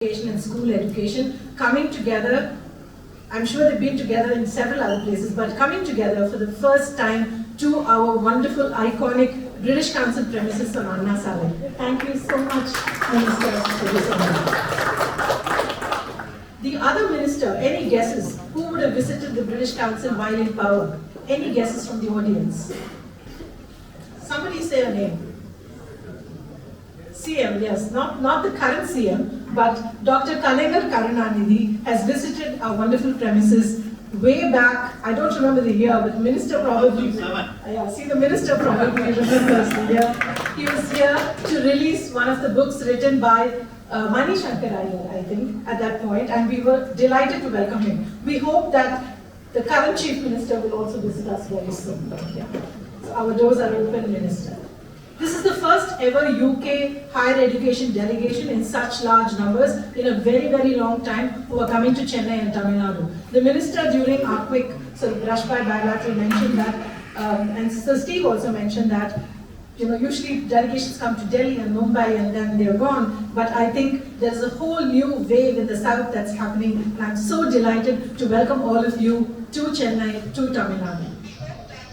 education and school education coming together. I'm sure they've been together in several other places, but coming together for the first time to our wonderful, iconic British Council premises on Anna Sale. Thank you so much, Minister, for this honor. The other minister, any guesses? Who would have visited the British Council while in power? Any guesses from the audience? Somebody say a name. CM, yes, not the current CM, but Dr. Kalaignar Karunanidhi has visited our wonderful premises way back. I don't remember the year, but the minister probably. The minister probably remembers the year. He was here to release one of the books written by Mani Shankar Iyer, I think, at that point, and we were delighted to welcome him. We hope that the current Chief Minister will also visit us very soon. Yeah. So our doors are open, Minister. This is the first ever UK higher education delegation in such large numbers in a very, very long time who are coming to Chennai and Tamil Nadu. The minister during our quick sort of brush by bilateral mentioned that, and Sir Steve also mentioned that, usually delegations come to Delhi and Mumbai and then they're gone, but I think there's a whole new wave in the south that's happening, and I'm so delighted to welcome all of you to Chennai, to Tamil Nadu.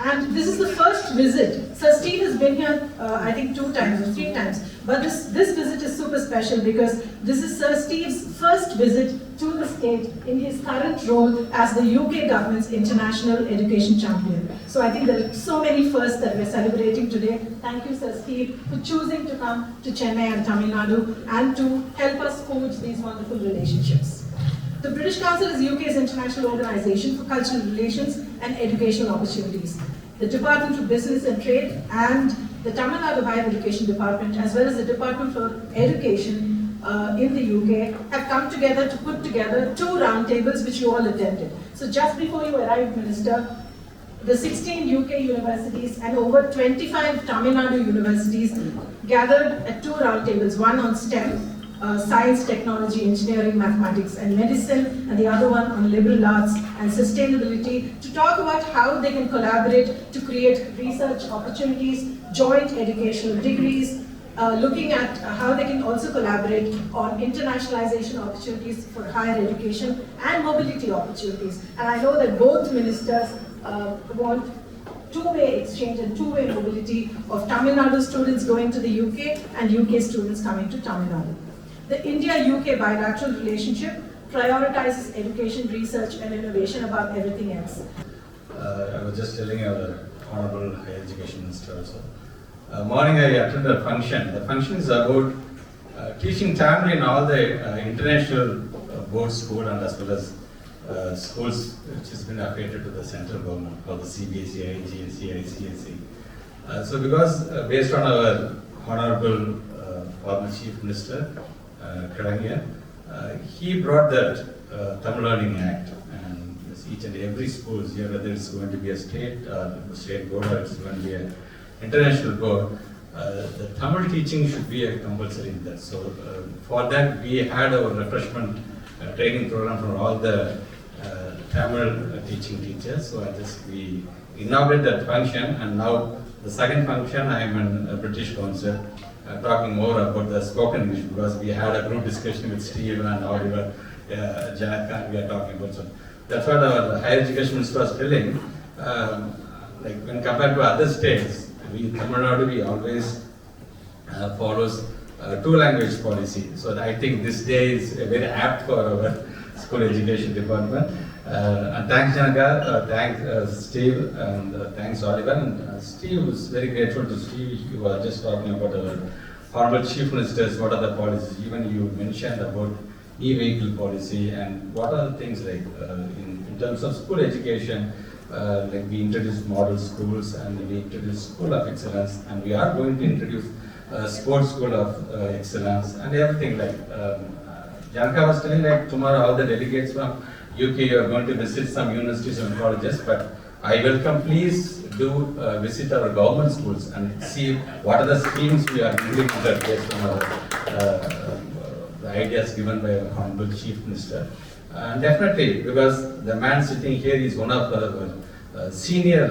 And this is the first visit. Sir Steve has been here, I think 2 times or 3 times. But this visit is super special because this is Sir Steve's first visit to the state in his current role as the UK government's international education champion. So I think there are so many firsts that we're celebrating today. Thank you, Sir Steve, for choosing to come to Chennai and Tamil Nadu and to help us forge these wonderful relationships. The British Council is UK's international organization for cultural relations and educational opportunities. The Department for Business and Trade and the Tamil Nadu Higher Education Department, as well as the Department for Education in the UK, have come together to put together 2 roundtables which you all attended. So just before you arrived, Minister, the 16 UK universities and over 25 Tamil Nadu universities gathered at 2 roundtables, one on STEM, science, technology, engineering, mathematics and medicine, and the other one on liberal arts and sustainability, to talk about how they can collaborate to create research opportunities, joint educational degrees, looking at how they can also collaborate on internationalization opportunities for higher education and mobility opportunities. And I know that both ministers want two-way exchange and two-way mobility of Tamil Nadu students going to the UK and UK students coming to Tamil Nadu. The India-UK bilateral relationship prioritizes education, research and innovation above everything else. I was just telling our Honorable Higher Education Minister also. Morning I attended a function. The function is about teaching Tamil in all the international board school and as well as schools which has been affiliated to the central government, called the CBSE, IGSE, ICSE. So because based on our Honorable former Chief Minister, Kalaignar, he brought that Tamil Learning Act, and each and every school here, whether it's going to be a state board or it's going to be an international board, the Tamil teaching should be a compulsory in that. So for that we had our refreshment training program for all the Tamil teaching teachers. So we inaugurated that function, and now the second function I am in a British Council. Talking more about the spoken English, because we had a group discussion with Steve and Oliver, Janaka, we are talking about. So that's what our higher education minister was telling. Like when compared to other states, Tamil Nadu, we always follows 2-language policy. So I think this day is very apt for our school education department. And thanks Janaka, thanks Steve, and thanks Oliver. And Steve was very grateful to Steve. You were just talking about our Honorable Chief Ministers, what are the policies. Even you mentioned about e-vehicle policy and what are the things like in terms of school education. Like we introduced model schools and we introduced School of Excellence, and we are going to introduce Sports School of Excellence and everything. Like Janaka was telling, like tomorrow all the delegates from UK are going to visit some universities and colleges, but I welcome, please do visit our government schools and see what are the schemes we are implementing based on the ideas given by our Honorable Chief Minister. And definitely, because the man sitting here is one of the senior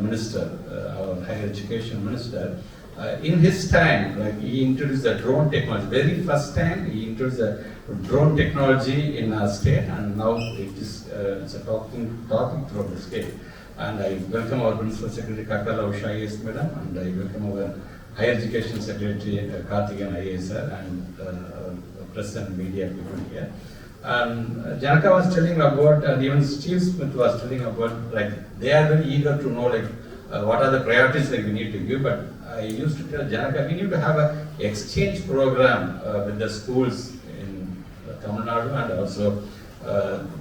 minister, our higher education minister, In his time, like he introduced the drone technology. Very first time he introduced the drone technology in our state, and now it is it's a talking throughout the state. And I welcome our Principal Secretary Kakala Usha IAS Madam, and I welcome our Higher Education Secretary Karthikeyan IAS sir, and our press and media people here. Janaka was telling about, and even Steve Smith was telling about, like they are very eager to know like what are the priorities that we need to give. But I used to tell Janaka, we need to have an exchange program with the schools in Tamil Nadu, and also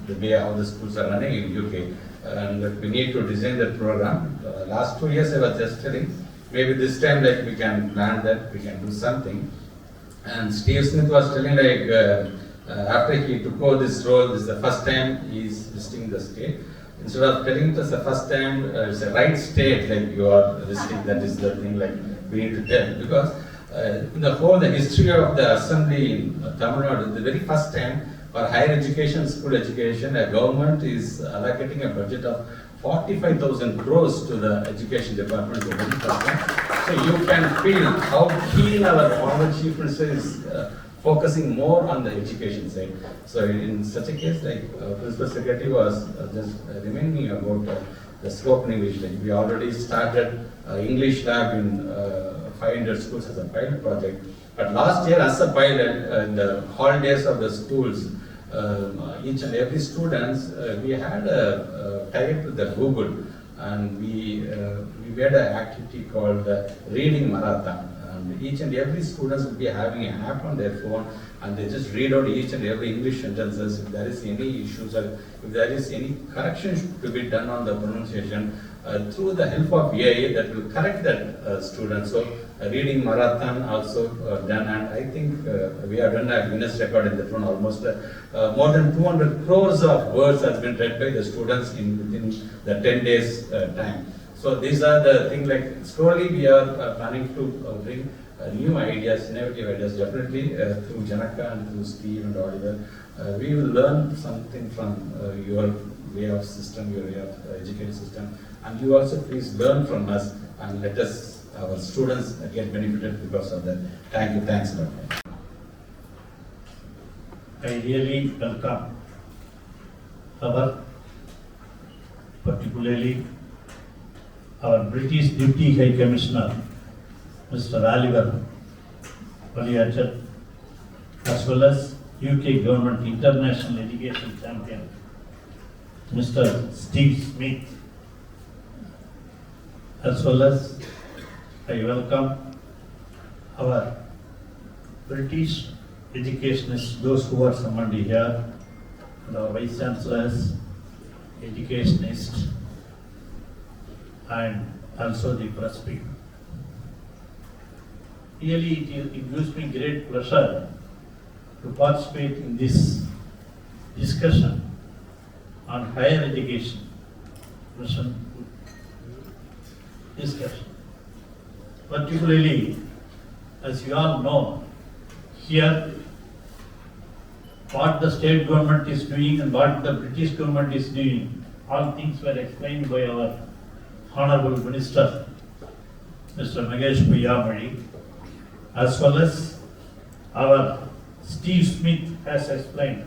the way how the schools are running in UK. And we need to design that program. Last 2 years I was just telling, maybe this time like we can plan that, we can do something. And Steve Smith was telling like after he took over this role, this is the first time he is visiting the state. Instead of telling us the first time it's a right state like you are visiting, that is the thing like we need to tell. Because in the whole the history of the assembly in Tamil Nadu, the very first time for higher education, school education, a government is allocating a budget of 45,000 crores to the education department. The very first time. So you can feel how keen our Honorable Chief Minister is focusing more on the education side. So in such a case, like Principal Secretary was just reminding me about the spoken English. Like we already started English lab in 500 schools as a pilot project. But last year as a pilot, in the holidays of the schools, each and every students, we had a tie-up with the Google, and we made an activity called Reading Marathon. And each and every students will be having an app on their phone, and they just read out each and every English sentences. If there is any issues or if there is any correction to be done on the pronunciation, through the help of AI, that will correct that student. So reading marathon also done, and I think we have done a Guinness record in that one. Almost more than 200 crores of words has been read by the students within the 10 days time. So these are the things like slowly we are planning to bring new ideas, innovative ideas, definitely through Janaka and through Steve and Oliver. We will learn something from your way of system, your way of education system, and you also please learn from us and let us, our students, get benefited because of that. Thank you, thanks a lot. I really welcome particularly our British Deputy High Commissioner, Mr. Oliver Valiachat, as well as UK Government International Education Champion, Mr. Steve Smith, as well as I welcome our British educationists, those who are summoned here, and our Vice Chancellors, educationists, and also the press people. Really, it gives me great pleasure to participate in this discussion on higher education discussion. Particularly, as you all know, here what the state government is doing and what the British government is doing, all things were explained by our Honorable Minister, Mr. Magesh Puyamari, as well as our Steve Smith has explained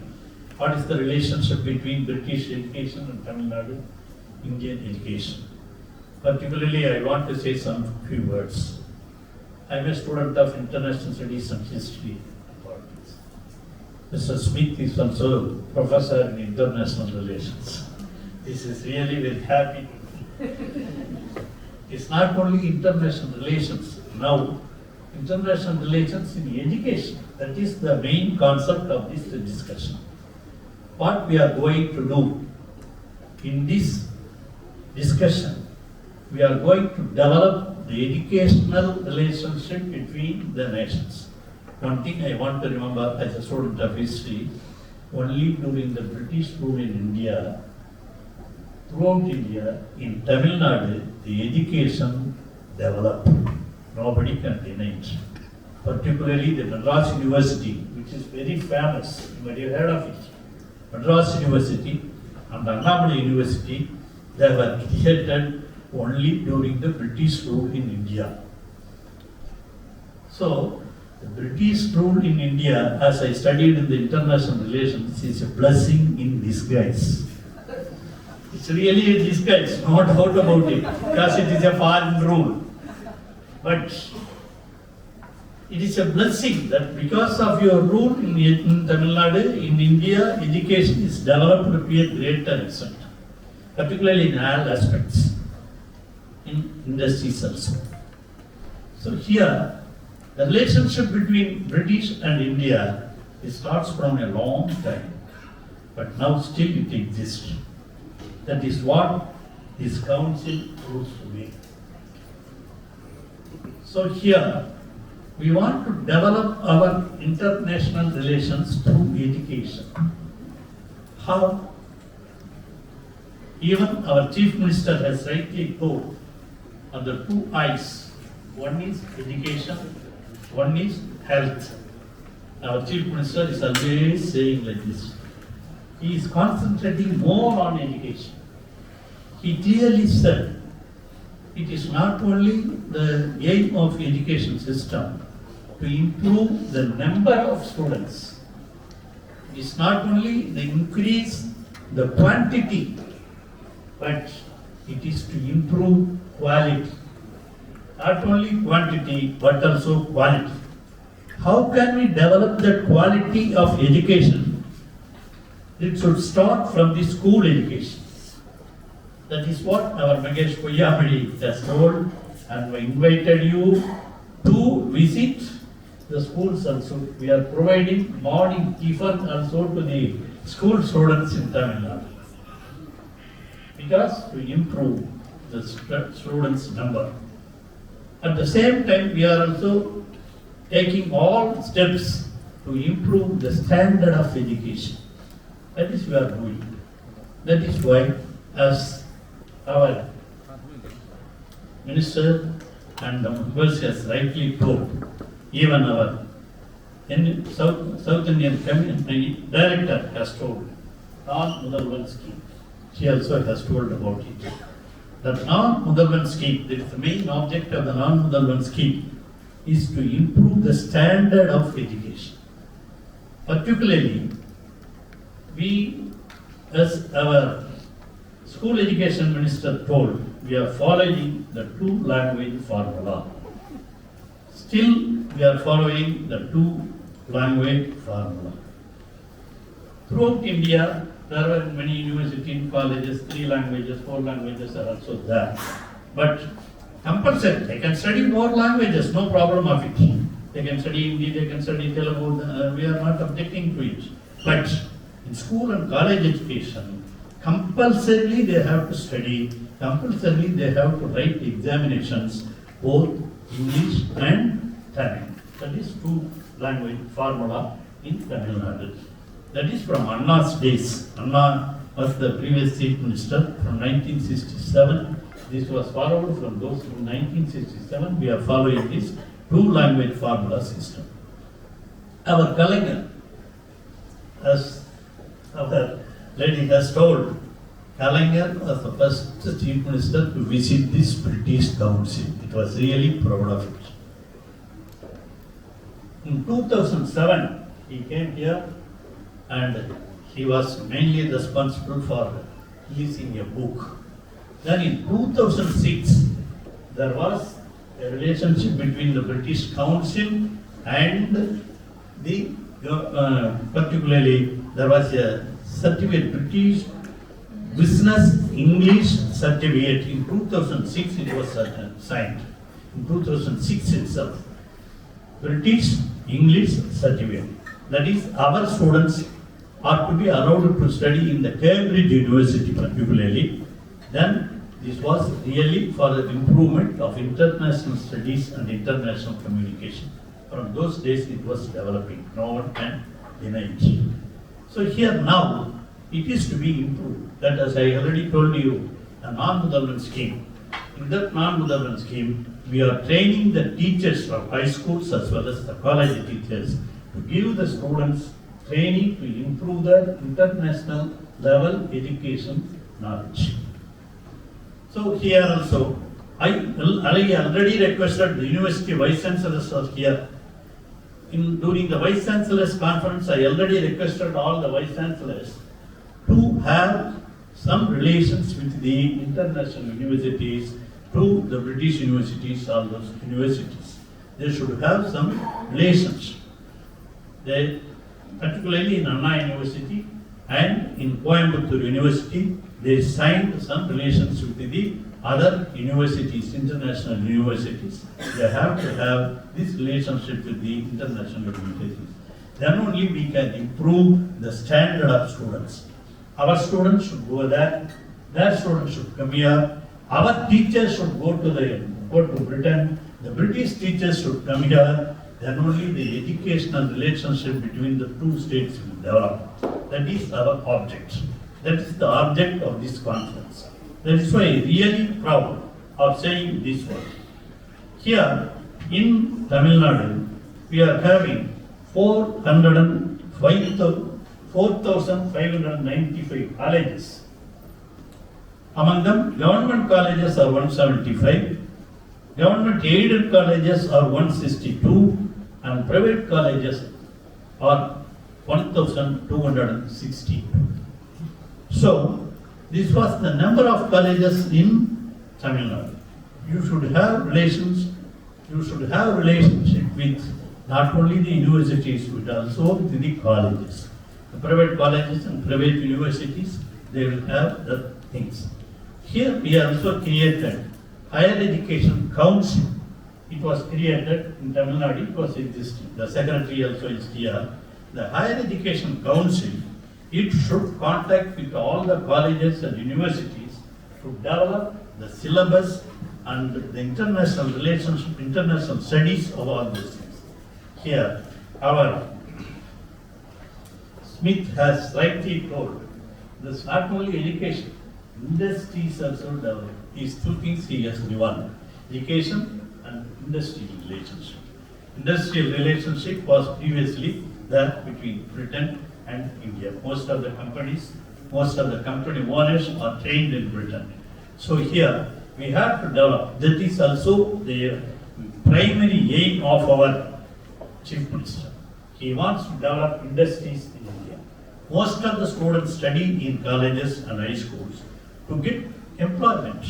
what is the relationship between British education and Tamil Nadu Indian education. Particularly, I want to say some few words. I am a student of international studies and history and politics. Mr. Smith is also professor in international relations. This is really very happy. It's not only international relations. Now, international relations in education, that is the main concept of this discussion. What we are going to do in this discussion, we are going to develop the educational relationship between the nations. One thing I want to remember as a student of history, only during the British rule in India, throughout India, in Tamil Nadu, the education developed. Nobody can deny it. Particularly the Madras University, which is very famous, you might have heard of it. Madras University and Annamalai University, they were created only during the British rule in India. So, the British rule in India, as I studied in the international relations, is a blessing in disguise. It's really a disguise, no doubt about it, because it is a foreign rule. But it is a blessing that because of your rule in Tamil Nadu, in India, education is developed to a greater extent, particularly in all aspects, in industries also. So here, the relationship between British and India, it starts from a long time, but now still it exists. That is what this council rules to be. So here, we want to develop our international relations through education. How? Even our Chief Minister has rightly told on the two eyes. One is education, one is health. Our Chief Minister is always saying like this. He is concentrating more on education. He clearly said, it is not only the aim of education system to improve the number of students. It is not only the increase the quantity, but it is to improve quality. Not only quantity, but also quality. How can we develop the quality of education? It should start from the school education. That is what our Magesh Poyyamadi has told, and we invited you to visit the schools also. We are providing morning tiffin also to the school students in Tamil Nadu. Because to improve the students' number. At the same time, we are also taking all steps to improve the standard of education. That is we are doing. That is why, as our Minister and the members has rightly told, even our South Indian Community Director has told, non-Mudalvan scheme. She also has told about it. The non-Mudalvan scheme, that is the main object of the non-Mudalvan scheme, is to improve the standard of education. Particularly, we, as our School Education Minister told, we are following the two-language formula. Still, we are following the two-language formula. Throughout India, there were many universities and colleges, 3 languages, 4 languages are also there. But compulsory, they can study more languages, no problem of it. They can study Hindi, they can study Telugu, we are not objecting to it. But in school and college education, compulsorily they have to study, compulsorily they have to write examinations, both English and Tamil. That is two-language formula in Tamil Nadu. That is from Anna's days. Anna was the previous Chief Minister from 1967. This was followed from those from 1967. We are following this two-language formula system. Our Kalaignar, as our lady has told, Kalaignar was the first Chief Minister to visit this British Council. It was really proud of it. In 2007, he came here and he was mainly responsible for releasing a book. Then in 2006, there was a relationship between the British Council and the, particularly there was a certificate, British Business English Certificate. In 2006 it was signed. In 2006 itself. British English Certificate. That is, our students are to be allowed to study in the Cambridge University particularly. Then this was really for the improvement of international studies and international communication. From those days it was developing. No one can deny it. So here now, it is to be improved. That, as I already told you, a non-Mudalvan scheme. In that non-Mudalvan scheme, we are training the teachers from high schools as well as the college teachers to give the students training to improve their international level education knowledge. So here also, I already requested the University Vice Chancellors are here. During the Vice Chancellors Conference, I already requested all the Vice Chancellors to have some relations with the international universities, to the British universities, all those universities. They should have some relations. They, particularly in Anna University and in Coimbatore University, they signed some relations with the other universities, international universities. They have to have this relationship with the international universities. Then only we can improve the standard of students. Our students should go there, their students should come here, our teachers should go to Britain, the British teachers should come here, then only the educational relationship between the two states will develop. That is our object. That is the object of this conference. That is why I am really proud of saying this one. Here in Tamil Nadu, we are having 4,595 colleges. Among them, government colleges are 175, government aided colleges are 162, and private colleges are 1,260. So, this was the number of colleges in Tamil Nadu. You should have relations, you should have relationship with not only the universities but also with the colleges. The private colleges and private universities, they will have the things. Here we also created Higher Education Council. It was created in Tamil Nadu, it was existing. The secretary also is here. The Higher Education Council, it should contact with all the colleges and universities to develop the syllabus and the international relationship, international studies of all these things. Here, our Smith has rightly told, this not only education, industries also develop. These two things he has given, education and industrial relationship. Industrial relationship was previously there between Britain and India. Most of the company owners are trained in Britain. So here we have to develop. That is also the primary aim of our Chief Minister. He wants to develop industries in India. Most of the students study in colleges and high schools to get employment.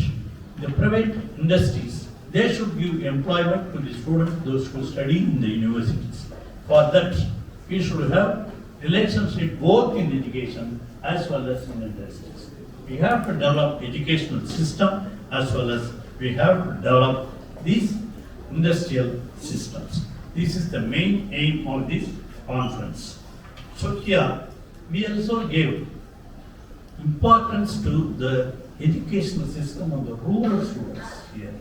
The private industries, they should give employment to the students, those who study in the universities. For that, we should have relationship both in education as well as in industries. We have to develop educational system as well as we have to develop these industrial systems. This is the main aim of this conference. So here, we also gave importance to the educational system of the rural students here.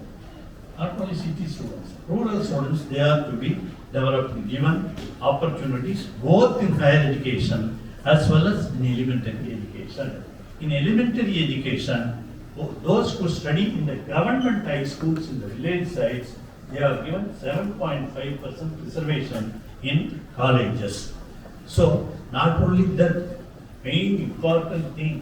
Not only city students, rural students, they are to be developed, given opportunities both in higher education as well as in elementary education. In elementary education, those who study in the government high schools in the village sites, they are given 7.5% reservation in colleges. So, not only that, main important thing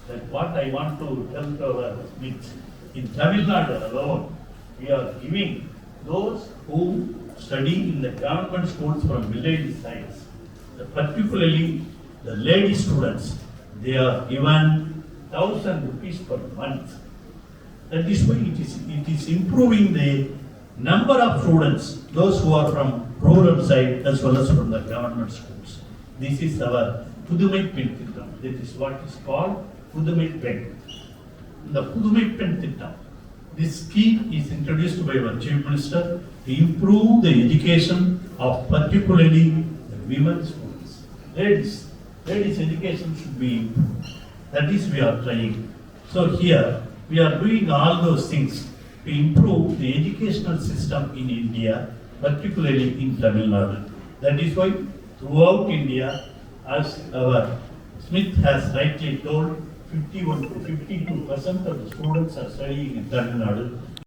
that what I want to tell to our Smith, in Tamil Nadu alone, we are giving those who study in the government schools from village sites, particularly the lady students, they are given 1,000 rupees per month. That is why it is improving the number of students, those who are from rural side as well as from the government schools. This is our Pudumai Pen Thittam. That is what is called Pudumai Pen. The Pudumai Pen Thittam, this scheme is introduced by our Chief Minister to improve the education of particularly the women students. Ladies education should be improved. That is we are trying. So here we are doing all those things to improve the educational system in India, particularly in Tamil Nadu. That is why throughout India, as our Smith has rightly told, 51 to 52% of the students are studying in Tamil Nadu.